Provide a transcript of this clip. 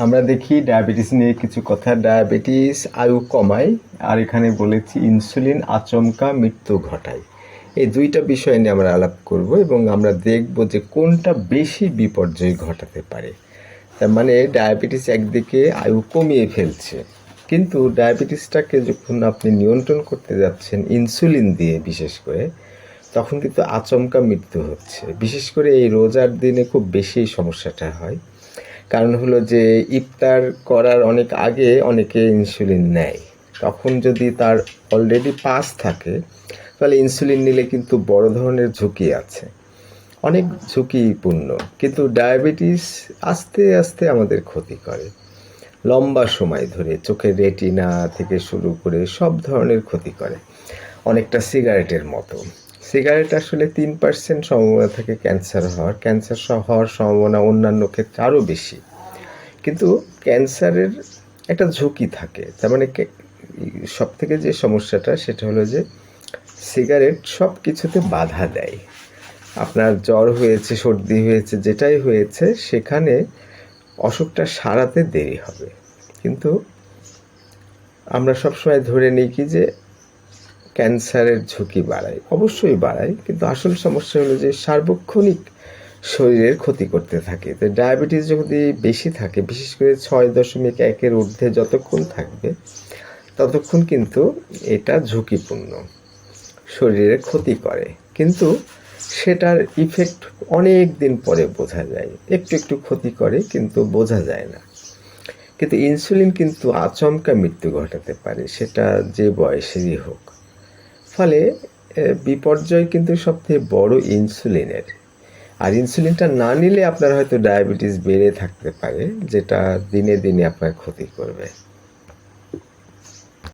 আমরা দেখি ডায়াবেটিস নিয়ে কিছু কথা। ডায়াবেটিস আয়ু কমায়, আর এখানে বলেছি ইনসুলিন আচমকা মৃত্যু ঘটায়। এই দুইটা বিষয় নিয়ে আমরা আলাপ করব এবং আমরা দেখব যে কোনটা বেশি বিপর্যয় ঘটাতে পারে। তার মানে ডায়াবেটিস একদিকে আয়ু কমিয়ে ফেলছে, কিন্তু ডায়াবেটিসটাকে যখন আপনি নিয়ন্ত্রণ করতে যাচ্ছেন ইনসুলিন দিয়ে বিশেষ করে, তখন কিন্তু আচমকা মৃত্যু হচ্ছে। বিশেষ করে এই রোজার দিনে খুব বেশি সমস্যাটা হয়। কারণ হলো যে ইফতার করার অনেক আগে অনেকে ইনসুলিন নেয়। তখন যদি তার অলরেডি পাস থাকে, তাহলে ইনসুলিন নিলে কিন্তু বড় ধরনের ঝুঁকি আছে, অনেক ঝুঁকিপূর্ণ। কিন্তু ডায়াবেটিস আস্তে আস্তে আমাদের ক্ষতি করে, লম্বা সময় ধরে চোখের রেটিনা থেকে শুরু করে সব ধরনের ক্ষতি করে, অনেকটা সিগারেটের মতো। সিগারেট আসলে 3% সম্ভাবনা থাকে ক্যান্সার হওয়ার, ক্যান্সার হওয়ার সম্ভাবনা অন্যান্য ক্ষেত্রে আরও বেশি। কিন্তু ক্যান্সারের একটা ঝুঁকি থাকে। তার মানে সব থেকে যে সমস্যাটা সেটা হলো যে সিগারেট সব কিছুতে বাধা দেয়। আপনার জ্বর হয়েছে, সর্দি হয়েছে, যেটাই হয়েছে সেখানে অসুখটা সারাতে দেরি হবে। কিন্তু আমরা সবসময় ধরে নিই কি যে ক্যান্সারের ঝুঁকি বাড়ায়, অবশ্যই বাড়ায়, কিন্তু আসল সমস্যা হলো যে সার্বক্ষণিক শরীরের ক্ষতি করতে থাকে। তো ডায়াবেটিস যদি বেশি থাকে, বিশেষ করে 6.1-এর ঊর্ধ্বে যতক্ষণ থাকবে ততক্ষণ কিন্তু এটা ঝুঁকিপূর্ণ, শরীরে ক্ষতি করে। কিন্তু সেটার ইফেক্ট অনেক দিন পরে বোঝা যায়, একটু একটু ক্ষতি করে কিন্তু বোঝা যায় না। কিন্তু ইনসুলিন কিন্তু আচমকা মৃত্যু ঘটাতে পারে, সেটা যে বয়সেরই হোক। ফলে বিপর্যয় কিন্তু সবথেকে বড় ইনসুলিনের। আর ইনসুলিনটা না নিলে আপনার হয়তো ডায়াবেটিস বেড়ে থাকতে পারে, যেটা দিনে দিনে আপনার ক্ষতি করবে।